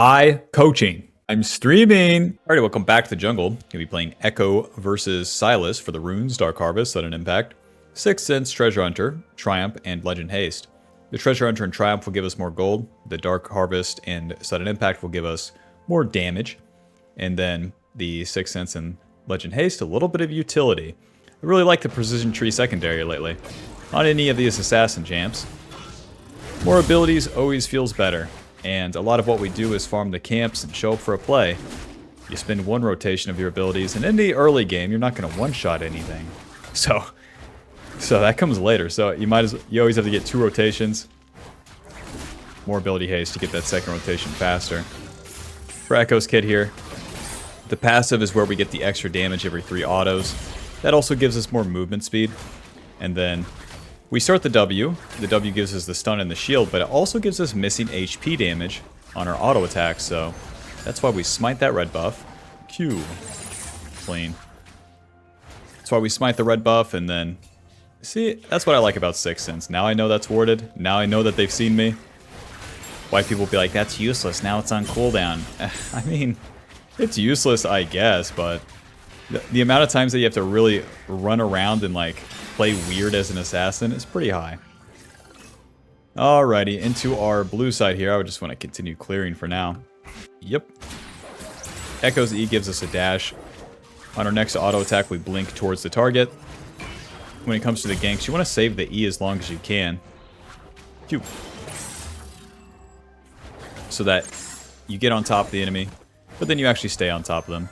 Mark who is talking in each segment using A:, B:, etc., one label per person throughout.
A: Coaching. I'm streaming. Alrighty, welcome back to the jungle. Gonna be playing Ekko versus Silas for the runes, Dark Harvest, Sudden Impact, Sixth Sense, Treasure Hunter, Triumph, and Legend Haste. The Treasure Hunter and Triumph will give us more gold. The Dark Harvest and Sudden Impact will give us more damage. And then the Sixth Sense and Legend Haste, a little bit of utility. I really like the Precision Tree secondary lately. On any of these assassin champs. More abilities always feels better. And a lot of what we do is farm the camps and show up for a play. You spend one rotation of your abilities, and in the early game, you're not going to one-shot anything. So that comes later. So you always have to get 2 rotations. More ability haste to get that second rotation faster. For Ekko's kit here, the passive is where we get the extra damage every 3 autos. That also gives us more movement speed. And then we start the W. The W gives us the stun and the shield, but it also gives us missing HP damage on our auto attacks, so that's why we smite that red buff. Q. Clean. That's why we smite the red buff, and then... See, that's what I like about Sixth Sense. Now I know that's warded. Now I know that they've seen me. Why people be like, that's useless, now it's on cooldown. I mean, it's useless, I guess, but... The amount of times that you have to really run around and, like, play weird as an assassin is pretty high. Alrighty, into our blue side here. I would just want to continue clearing for now. Yep. Ekko's E gives us a dash. On our next auto attack, we blink towards the target. When it comes to the ganks, you want to save the E as long as you can. Q. So that you get on top of the enemy, but then you actually stay on top of them.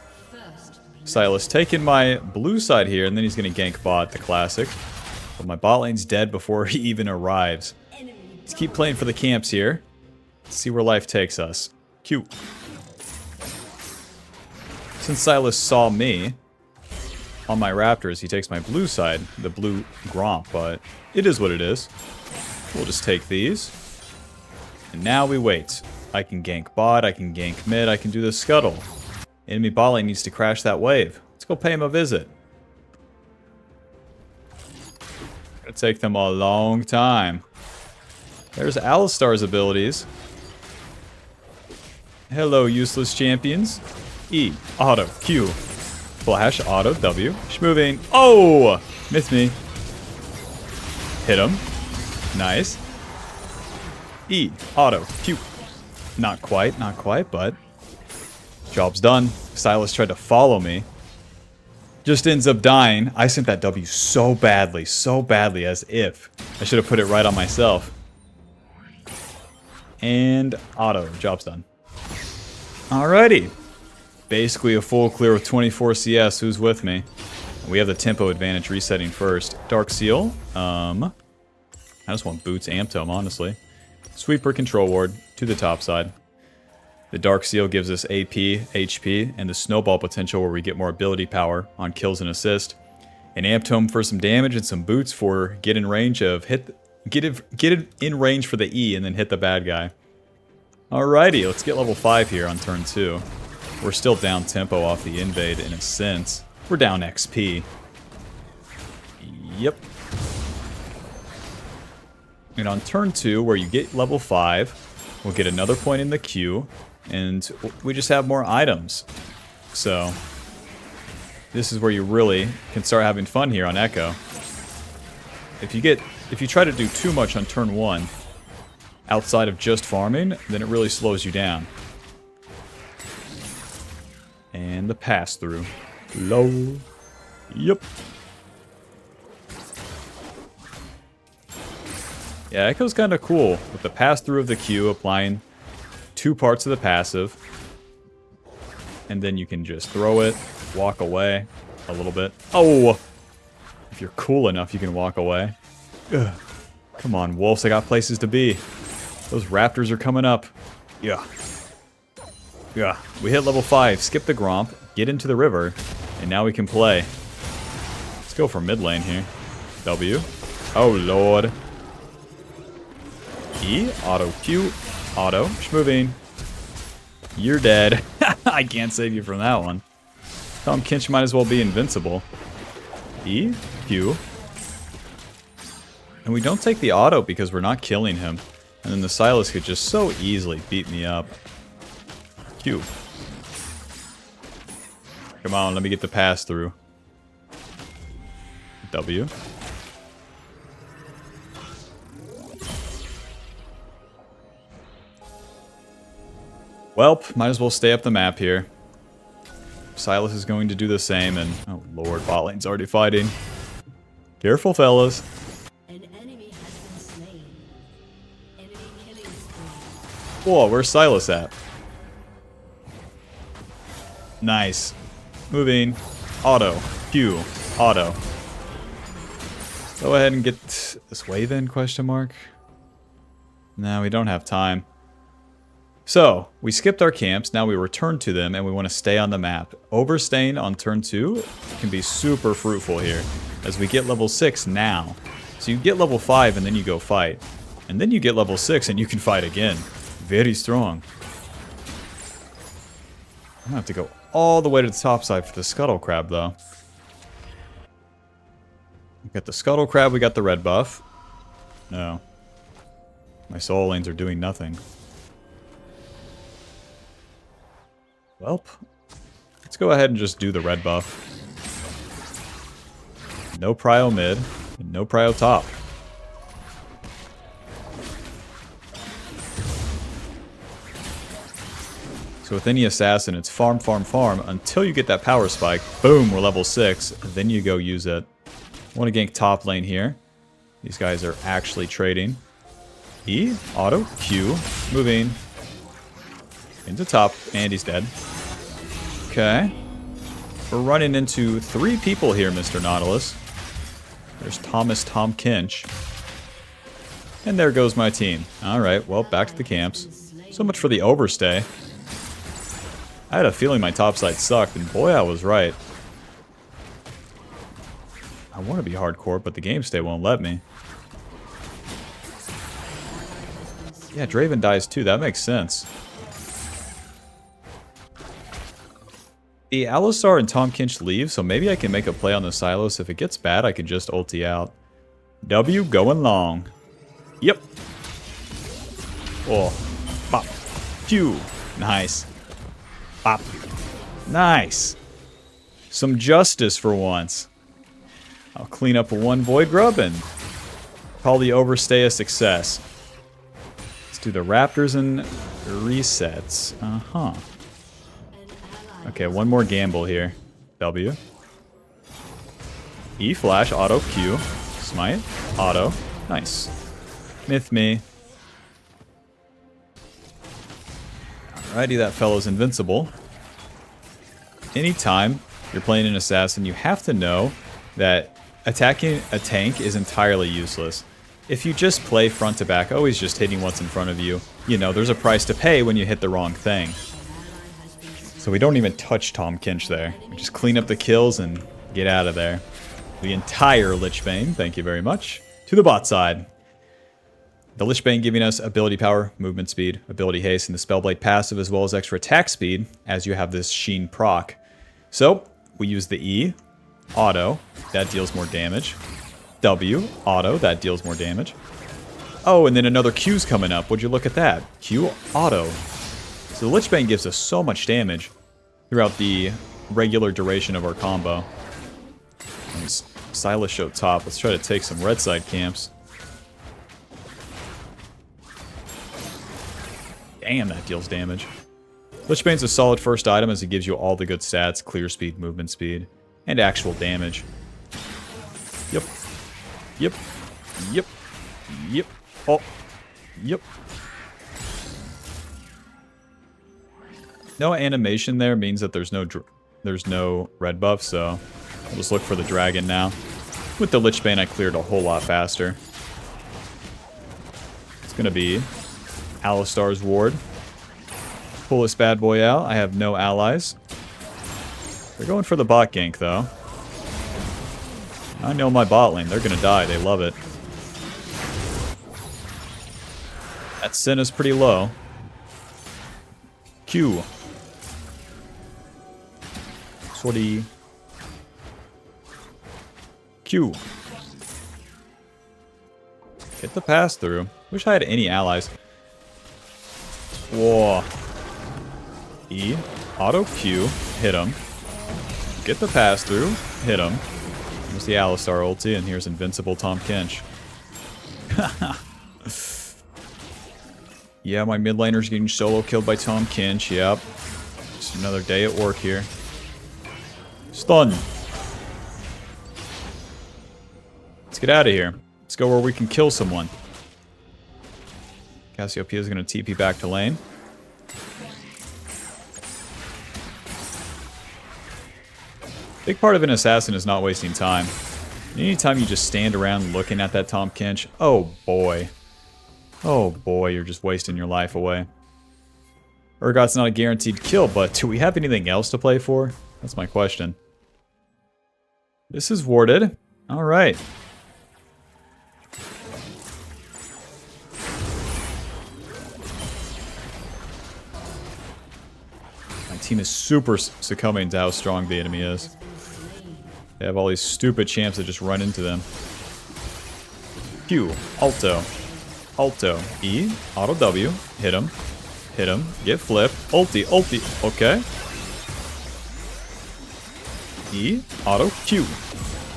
A: Silas taking my blue side here, and then he's going to gank bot, the classic. But my bot lane's dead before he even arrives. Let's keep playing for the camps here. Let's see where life takes us. Q. Since Silas saw me on my raptors, he takes my blue side, the blue Gromp, but it is what it is. We'll just take these. And now we wait. I can gank bot, I can gank mid, I can do the scuttle. Enemy bot lane needs to crash that wave. Let's go pay him a visit. Gonna take them a long time. There's Alistar's abilities. Hello, useless champions. E, auto, Q, flash, auto, W, schmoving. Oh! Missed me. Hit him. Nice. E, auto, Q. Not quite, but... Job's done. Silas tried to follow me. Just ends up dying. I sent that W so badly, as if I should have put it right on myself. And auto. Job's done. Alrighty. Basically a full clear with 24 CS. Who's with me? We have the tempo advantage resetting first. Dark Seal. I just want boots and tome, honestly. Sweeper control ward to the top side. The Dark Seal gives us AP, HP, and the Snowball potential where we get more ability power on kills and assist. An Amp Tome for some damage and some boots for get in range of get it in range for the E and then hit the bad guy. Alrighty, let's get level 5 here on turn 2. We're still down tempo off the invade in a sense. We're down XP. Yep. And on turn 2, where you get level 5, we'll get another point in the queue. And we just have more items. So, this is where you really can start having fun here on Ekko. If you try to do too much on turn 1, outside of just farming, then it really slows you down. And the pass through. Low. Yep. Yeah, Ekko's kind of cool with the pass through of the Q applying 2 parts of the passive, and then you can just throw it, walk away a little bit. Oh! If you're cool enough, you can walk away. Ugh. Come on, wolves, I got places to be. Those raptors are coming up. Yeah. Yeah. We hit level 5, skip the Gromp, get into the river, and now we can play. Let's go for mid lane here. W. Oh, Lord. E, auto, Q, auto, schmoving. You're dead. I can't save you from that one. Tom Kinch might as well be invincible. E, Q. And we don't take the auto because we're not killing him. And then the Silas could just so easily beat me up. Q. Come on, let me get the pass through. W. Welp, might as well stay up the map here. Silas is going to do the same, and oh lord, bot lane's already fighting. Careful, fellas.
B: An enemy has been slain. Enemy killing spree.
A: Whoa, where's Silas at? Nice. Moving. Auto. Q. Auto. Go ahead and get this wave in, question mark? No, we don't have time. So, we skipped our camps, now we return to them, and we want to stay on the map. Overstaying on turn 2 can be super fruitful here, as we get level 6 now. So you get level 5 and then you go fight. And then you get level 6 and you can fight again. Very strong. I'm gonna have to go all the way to the top side for the Scuttle Crab, though. We got the Scuttle Crab, we got the red buff. No. My soul lanes are doing nothing. Welp. Let's go ahead and just do the red buff. No prio mid, and no prio top. So with any assassin, it's farm, farm, farm until you get that power spike. Boom, we're level 6. Then you go use it. I want to gank top lane here. These guys are actually trading. E, auto, Q, moving into top, and he's dead. Okay. We're running into 3 people here, Mr. Nautilus. There's Thomas Tom Kinch. And there goes my team. Alright, well, back to the camps. So much for the overstay. I had a feeling my topside sucked, and boy, I was right. I want to be hardcore, but the game state won't let me. Yeah, Draven dies too, that makes sense. The Alistar and Tom Kinch leave, so maybe I can make a play on the Silos. If it gets bad, I can just ulti out. W going long. Yep. Oh. Pop. Q. Nice. Pop. Nice. Some justice for once. I'll clean up one Void Grub and call the overstay a success. Let's do the Raptors and resets. Uh-huh. Okay, one more gamble here. W. E flash, auto, Q. Smite, auto. Nice. Myth me. Alrighty, that fellow's invincible. Anytime you're playing an assassin, you have to know that attacking a tank is entirely useless. If you just play front to back, always just hitting what's in front of you, you know, there's a price to pay when you hit the wrong thing. So we don't even touch Tom Kinch there. We just clean up the kills and get out of there. The entire Lich Bane, thank you very much, to the bot side. The Lich Bane giving us ability power, movement speed, ability haste, and the Spellblade passive, as well as extra attack speed, as you have this Sheen proc. So, we use the E, auto, that deals more damage. W, auto, that deals more damage. Oh, and then another Q's coming up. Would you look at that? Q, auto. So the Lich Bane gives us so much damage throughout the regular duration of our combo. And Silas show top. Let's try to take some red side camps. Damn, that deals damage. Lich Bane's a solid first item as it gives you all the good stats, clear speed, movement speed, and actual damage. Yep. Yep. Yep. Yep. Oh. Yep. No animation there means that there's no red buff, so I'll just look for the dragon now. With the Lich Bane, I cleared a whole lot faster. It's gonna be Alistar's Ward. Pull this bad boy out. I have no allies. They're going for the bot gank, though. I know my bot lane. They're gonna die. They love it. That sin is pretty low. Q. Sortie. Q. Get the pass through. Wish I had any allies. Whoa. E, auto Q, hit him. Get the pass through, hit him. Here's the Alistar ulti, and here's Invincible Tahm Kench. Yeah, my mid laner's getting solo killed by Tahm Kench, yep. Just another day at work here. Stun. Let's get out of here. Let's go where we can kill someone. Cassiopeia is going to TP back to lane. Big part of an assassin is not wasting time. Anytime you just stand around looking at that Tahm Kench, oh boy. Oh boy, you're just wasting your life away. Urgot's not a guaranteed kill, but do we have anything else to play for? That's my question. This is warded. Alright. My team is super succumbing to how strong the enemy is. They have all these stupid champs that just run into them. Q, Alto, Alto, E, Auto W, hit him, get flipped, ulti, okay. E, Auto Q.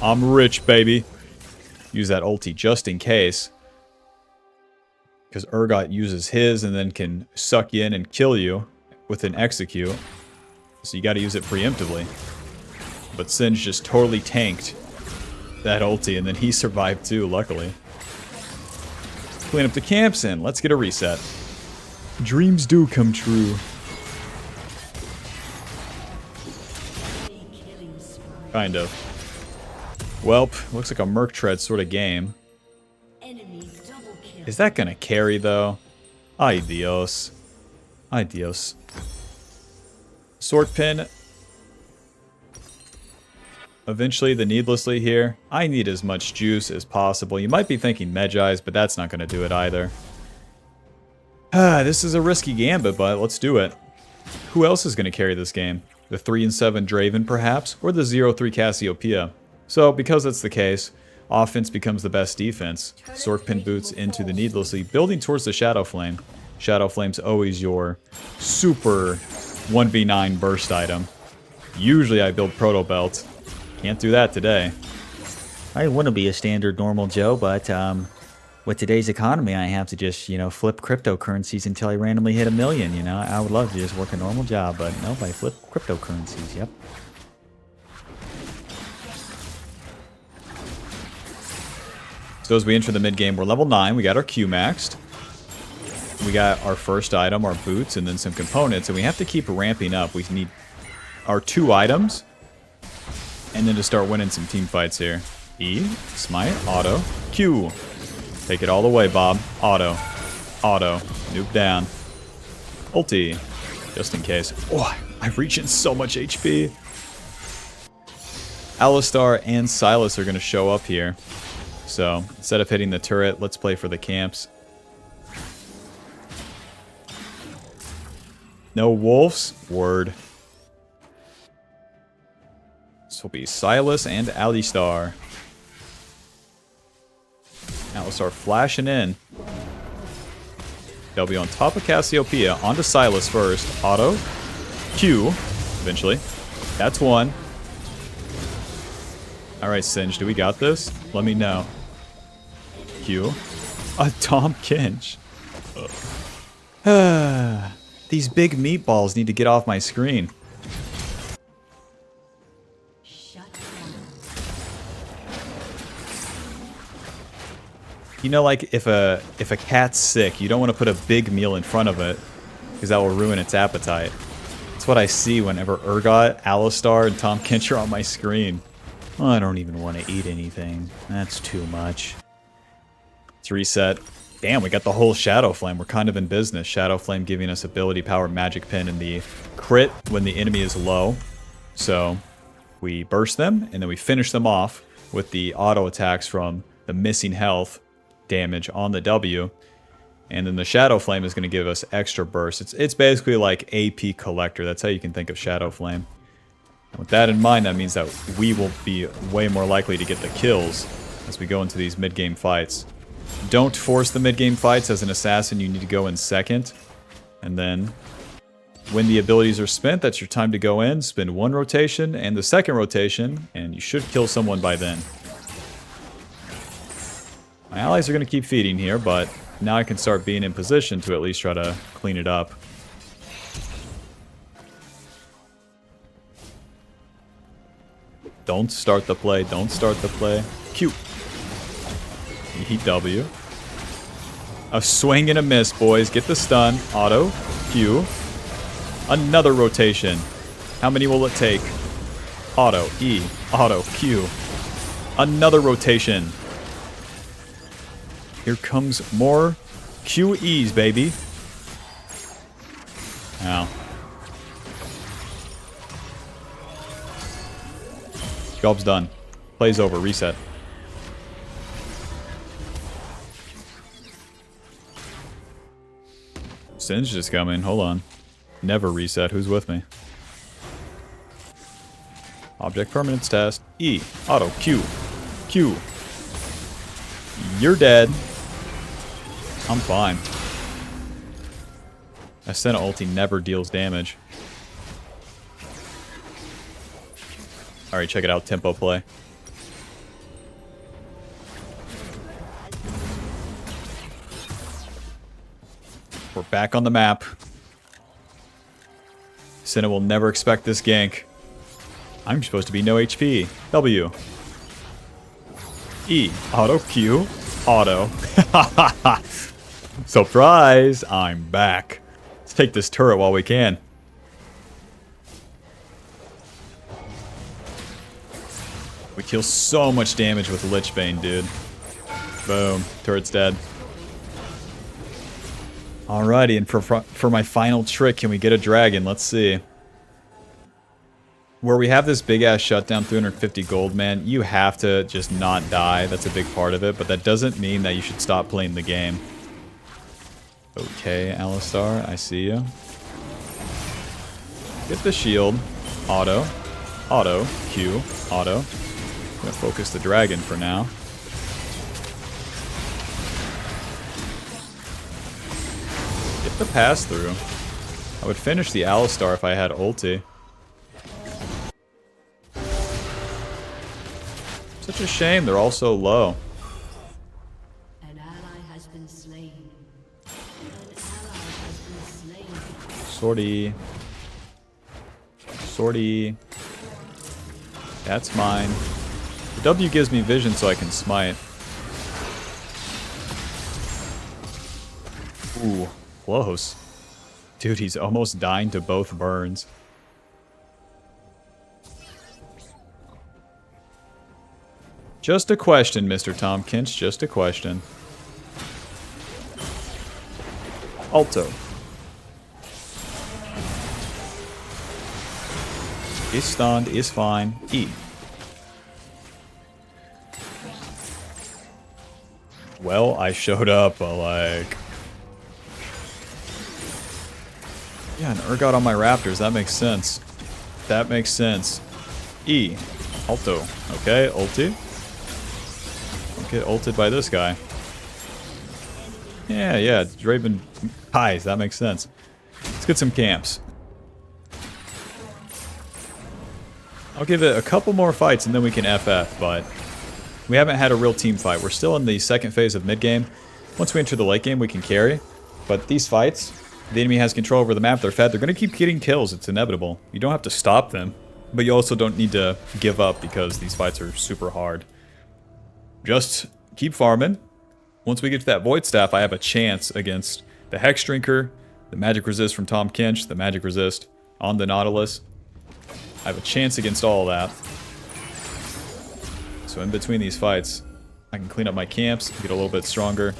A: I'm rich, baby. Use that ulti just in case. Because Urgot uses his and then can suck you in and kill you with an execute. So you gotta use it preemptively. But Singe just totally tanked that ulti, and then he survived too, luckily. Clean up the camps and let's get a reset. Dreams do come true. Kind of. Welp, looks like a Merc Tread sort of game. Is that gonna carry though? Ay Dios. Ay Dios. Sword Pin. Eventually, the needlessly here. I need as much juice as possible. You might be thinking Medjai's, but that's not going to do it either. This is a risky gambit, but let's do it. Who else is going to carry this game? The 3-7 Draven, perhaps? Or the 0-3 Cassiopeia? So, because that's the case, offense becomes the best defense. Sword Pin boots into the needlessly, building towards the Shadow Flame. Shadow Flame's always your super 1v9 burst item. Usually I build Proto Belt. Can't do that today.
C: I want to be a standard normal Joe, but with today's economy, I have to just, flip cryptocurrencies until I randomly hit 1 million, I would love to just work a normal job, but nope, I flip cryptocurrencies, yep.
A: So as we enter the mid game, we're level 9, we got our Q maxed. We got our first item, our boots, and then some components, and we have to keep ramping up. We need our 2 items. And then to start winning some team fights here. E, smite, auto, Q. Take it all the way, Bob. Auto, nuke down. Ulti, just in case. Oh, I reach in so much HP. Alistar and Sylas are going to show up here. So, instead of hitting the turret, let's play for the camps. No wolves? Word. This will be Sylas and Alistar. Alistar flashing in. They'll be on top of Cassiopeia. Onto Sylas first. Auto. Q. Eventually. That's one. Alright, Singe. Do we got this? Let me know. Q. A Tahm Kench. These big meatballs need to get off my screen. Like if a cat's sick, you don't want to put a big meal in front of it because that will ruin its appetite. That's what I see whenever Urgot, Alistar, and Tahm Kench are on my screen. Oh, I don't even want to eat anything. That's too much. Let's reset. Damn, we got the whole Shadow Flame. We're kind of in business. Shadow Flame giving us ability power, magic pin, and the crit when the enemy is low. So we burst them, and then we finish them off with the auto attacks from the missing health damage on the W, and then the Shadow Flame is going to give us extra burst. It's basically like AP collector. That's how you can think of Shadow Flame. And with that in mind, that means that we will be way more likely to get the kills as we go into these mid-game fights. Don't force the mid-game fights. As an assassin, you need to go in second, and then When the abilities are spent, that's your time to go in, spend one rotation, and the second rotation, and you should kill someone by then. My allies are going to keep feeding here, but now I can start being in position to at least try to clean it up. Don't start the play, don't start the play. Q. EW. A swing and a miss, boys. Get the stun. Auto. Q. Another rotation. How many will it take? Auto. E. Auto. Q. Another rotation. Here comes more QEs, baby. Ow. Job's done. Play's over. Reset. Singe just coming. Hold on. Never reset. Who's with me? Object permanence test. E. Auto. Q. Q. You're dead. I'm fine. Ascena ulti never deals damage. Alright, check it out. Tempo play. We're back on the map. Senna will never expect this gank. I'm supposed to be no HP. W. E. Auto. Q. Auto. Surprise! I'm back. Let's take this turret while we can. We kill so much damage with Lich Bane, dude. Boom. Turret's dead. Alrighty, and for my final trick, can we get a dragon? Let's see. Where we have this big-ass shutdown, 350 gold, man, you have to just not die. That's a big part of it, but that doesn't mean that you should stop playing the game. Okay, Alistar, I see you. Get the shield. Auto. Auto. Q. Auto. I'm gonna focus the dragon for now. Get the pass through. I would finish the Alistar if I had ulti. Such a shame, they're all so low.
B: An ally has been slain. An ally has been slain.
A: Sortie. Sortie. That's mine. The W gives me vision so I can smite. Ooh, close. Dude, he's almost dying to both burns. Just a question, Mr. Tompkins. Just a question. Alto. Is stunned, is fine. E. Well, I showed up, but like... Yeah, an Urgot on my Raptors. That makes sense. That makes sense. E. Alto. Okay, ulti. Get ulted by this guy. Yeah, Draven pies. That makes sense. Let's get some camps. I'll give it a couple more fights and then we can FF, but we haven't had a real team fight. We're still in the second phase of mid-game. Once we enter the late game, we can carry. But these fights, the enemy has control over the map. They're fed. They're going to keep getting kills. It's inevitable. You don't have to stop them, but you also don't need to give up because these fights are super hard. Just keep farming. Once we get to that Void Staff, I have a chance against the Hex Drinker, the Magic Resist from Tom Kinch, the Magic Resist on the Nautilus. I have a chance against all of that. So in between these fights, I can clean up my camps, get a little bit stronger,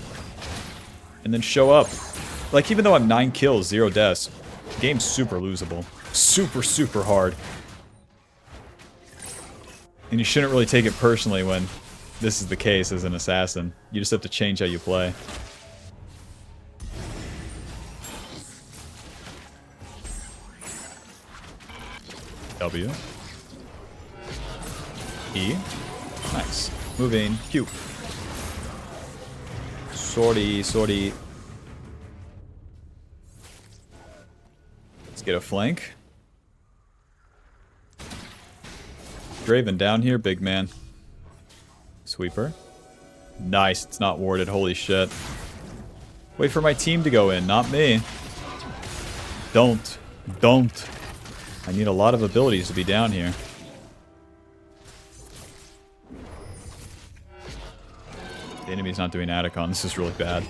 A: and then show up. Like, even though I'm 9 kills, 0 deaths, the game's super losable. Super, super hard. And you shouldn't really take it personally when this is the case as an assassin. You just have to change how you play. W. E. Nice. Moving. Q. Sortie. Let's get a flank. Draven down here, big man. Sweeper. Nice, it's not warded, holy shit. Wait for my team to go in, not me. Don't. I need a lot of abilities to be down here. The enemy's not doing Atacon, this is really bad.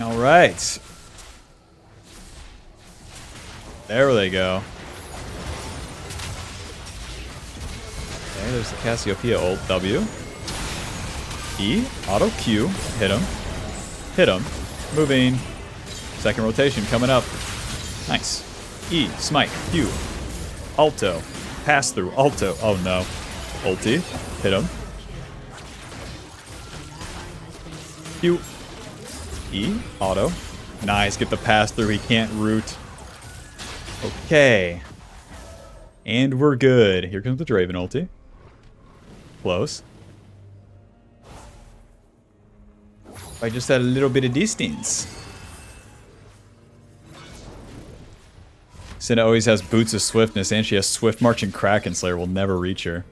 A: Alright. There they go. Okay, there's the Cassiopeia ult. W. E. Auto Q. Hit him. Hit him. Moving. Second rotation coming up. Nice. E. Smite. Q. Alto. Pass through. Alto. Oh no. Ulti. Hit him. Q. E. Auto. Nice. Get the pass through. He can't root. Okay. And we're good. Here comes the Draven ulti. Close. I just had a little bit of distance. Senna always has boots of swiftness, and she has swift march and Kraken Slayer will never reach her.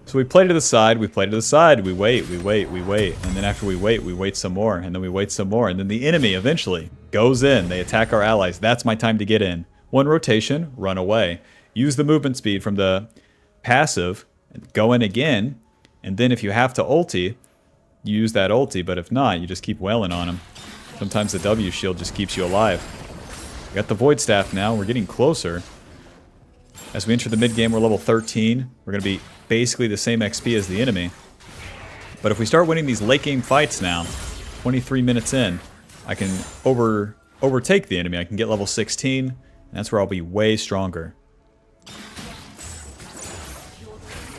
A: So we play to the side, we play to the side, we wait, we wait, we wait. And then after we wait some more, and then we wait some more. And then the enemy eventually goes in. They attack our allies. That's my time to get in. One rotation, run away. Use the movement speed from the passive, go in again. And then if you have to ulti, use that ulti. But if not, you just keep wailing on them. Sometimes the W shield just keeps you alive. We got the Void Staff now. We're getting closer. As we enter the mid game, we're level 13. We're going to be basically the same XP as the enemy. But if we start winning these late game fights now, 23 minutes in, I can overtake the enemy. I can get level 16, and that's where I'll be way stronger.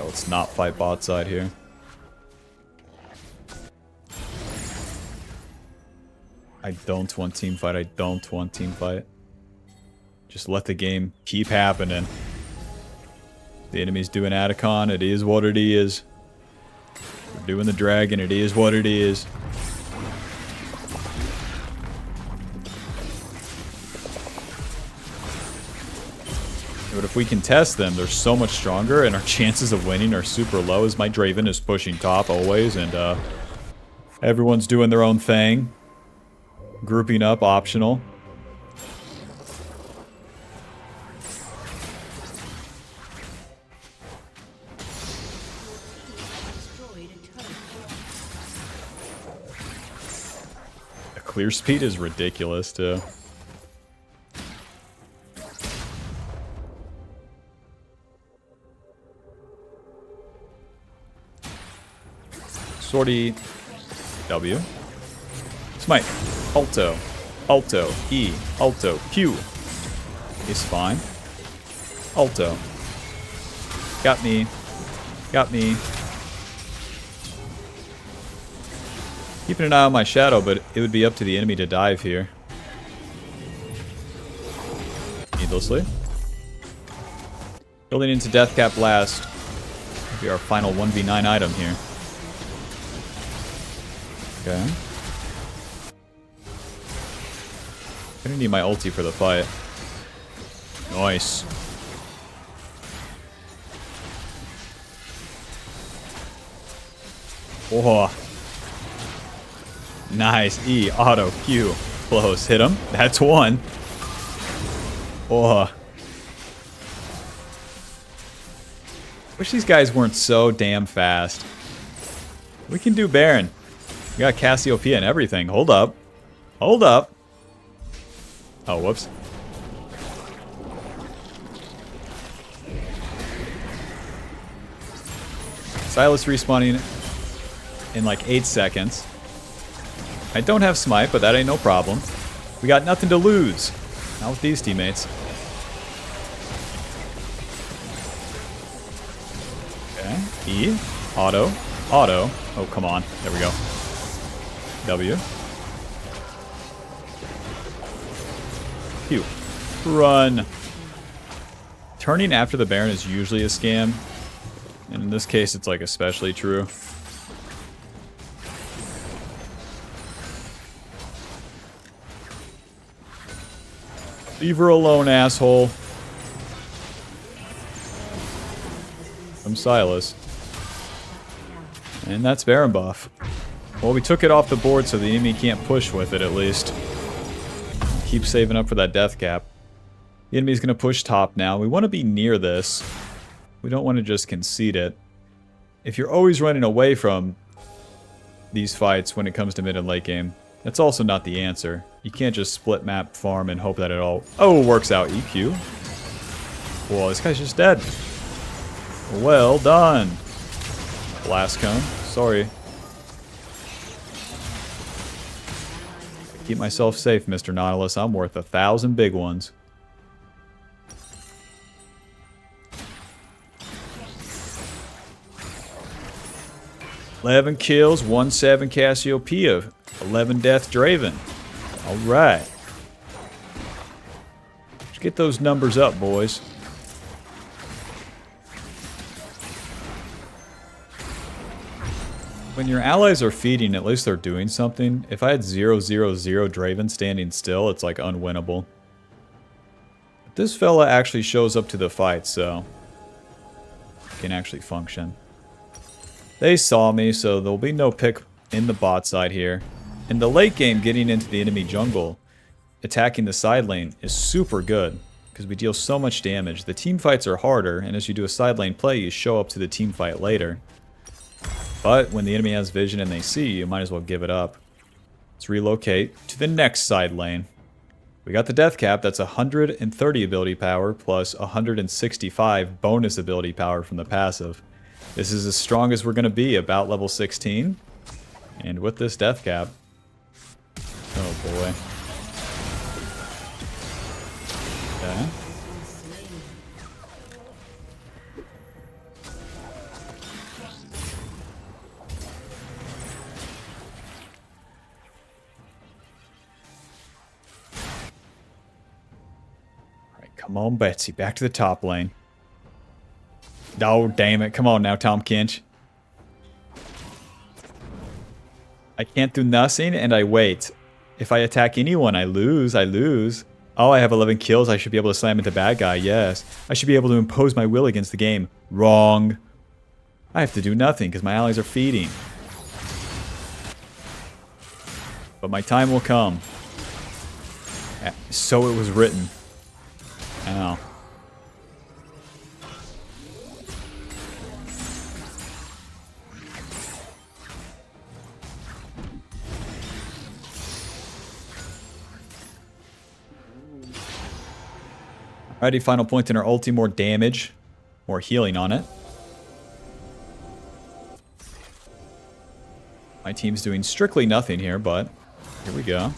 A: Oh, let's not fight bot side here. I don't want team fight. I don't want team fight. Just let the game keep happening. The enemy's doing Atacon. It is what it is. We're doing the dragon. It is what it is. But if we can test them, they're so much stronger, and our chances of winning are super low as my Draven is pushing top always, and everyone's doing their own thing. Grouping up, optional. The clear speed is ridiculous, too. Sortie. W. Smite. Alto. Alto. E. Alto. Q. Is fine. Alto. Got me. Got me. Keeping an eye on my shadow, but it would be up to the enemy to dive here. Needlessly. Building into Deathcap Blast. Will be our final 1v9 item here. Okay. I need my ulti for the fight. Nice. Oh. Nice. E. Auto. Q. Close. Hit him. That's one. Oh. Wish these guys weren't so damn fast. We can do Baron. We got Cassiopeia and everything. Hold up. Hold up. Oh, whoops. Sylas respawning in like 8 seconds. I don't have smite, but that ain't no problem. We got nothing to lose. Not with these teammates. Okay. E. Auto. Auto. Oh, come on. There we go. W. Q. Run. Turning after the Baron is usually a scam. And in this case, it's like especially true. Leave her alone, asshole. From Silas. And that's Baron buff. Well, we took it off the board so the enemy can't push with it, at least. Keep saving up for that death cap. The enemy's going to push top now. We want to be near this. We don't want to just concede it. If you're always running away from these fights when it comes to mid and late game, that's also not the answer. You can't just split map farm and hope that it all works out. EQ. Well, this guy's just dead. Well done. Blast cone. Sorry. Keep myself safe, Mr. Nautilus. I'm worth 1,000 big ones. "11 kills, 1/7 Cassiopeia, 11 Death Draven." Alright. Let's get those numbers up, boys. When your allies are feeding, at least they're doing something. If I had 0/0/0 Draven standing still, it's like unwinnable. But this fella actually shows up to the fight, so can actually function. They saw me, so there'll be no pick in the bot side here. In the late game, getting into the enemy jungle, attacking the side lane is super good because we deal so much damage. The team fights are harder, and as you do a side lane play, you show up to the team fight later. But when the enemy has vision and they see you, might as well give it up. Let's relocate to the next side lane. We got the death cap. That's 130 ability power plus 165 bonus ability power from the passive. This is as strong as we're going to be, about level 16. And with this death cap... Oh boy. Okay. Come on, Betsy. Back to the top lane. Oh, damn it. Come on now, Tom Kinch. I can't do nothing, and I wait. If I attack anyone, I lose. I lose. Oh, I have 11 kills. I should be able to slam into bad guy. Yes. I should be able to impose my will against the game. Wrong. I have to do nothing because my allies are feeding. But my time will come. So it was written. Ow. Alrighty, final point in our ulti, more damage, more healing on it. My team's doing strictly nothing here, but here we go.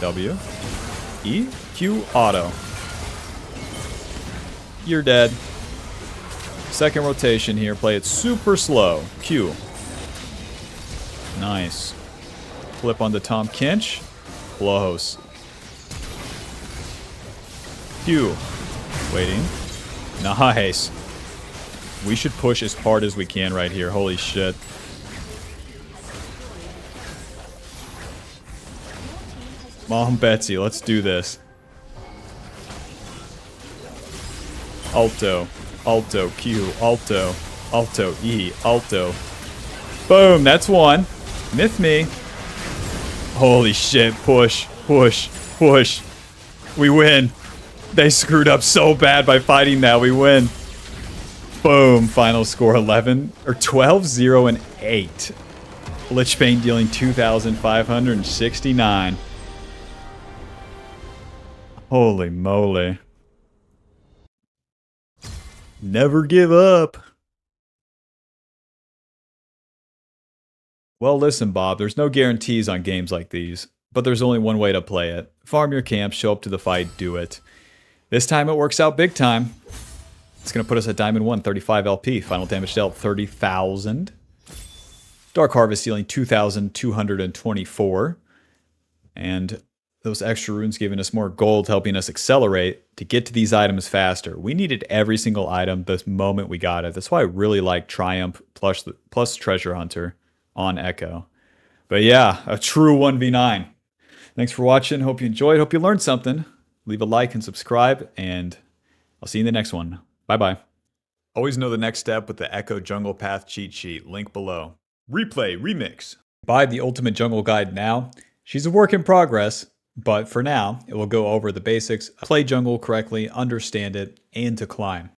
A: W. E. Q. Auto. You're dead. Second rotation here. Play it super slow. Q. Nice. Flip on the Tom Kinch. Close. Q. Waiting. Nice. We should push as hard as we can right here. Holy shit. Mom Betsy, let's do this. Alto. Alto. Q. Alto. Alto. E. Alto. Boom. That's one. Myth me. Holy shit. Push. Push. Push. We win. They screwed up so bad by fighting that. We win. Boom. Final score 11 or 12, 0, and 8. Lich Bane dealing 2,569. Holy moly. Never give up. Well, listen, Bob, there's no guarantees on games like these, but there's only one way to play it. Farm your camp, show up to the fight, do it. This time it works out big time. It's going to put us at Diamond 1, 35 LP. Final damage dealt, 30,000. Dark Harvest dealing 2,224. And those extra runes giving us more gold, helping us accelerate to get to these items faster. We needed every single item the moment we got it. That's why I really like Triumph plus Treasure Hunter on Ekko. But yeah, a true 1v9. Thanks for watching. Hope you enjoyed. Hope you learned something. Leave a like and subscribe, and I'll see you in the next one. Bye-bye. Always know the next step with the Ekko Jungle Path cheat sheet. Link below. Replay, remix. Buy the Ultimate Jungle Guide now. She's a work in progress, but for now, it will go over the basics, play jungle correctly, understand it, and to climb.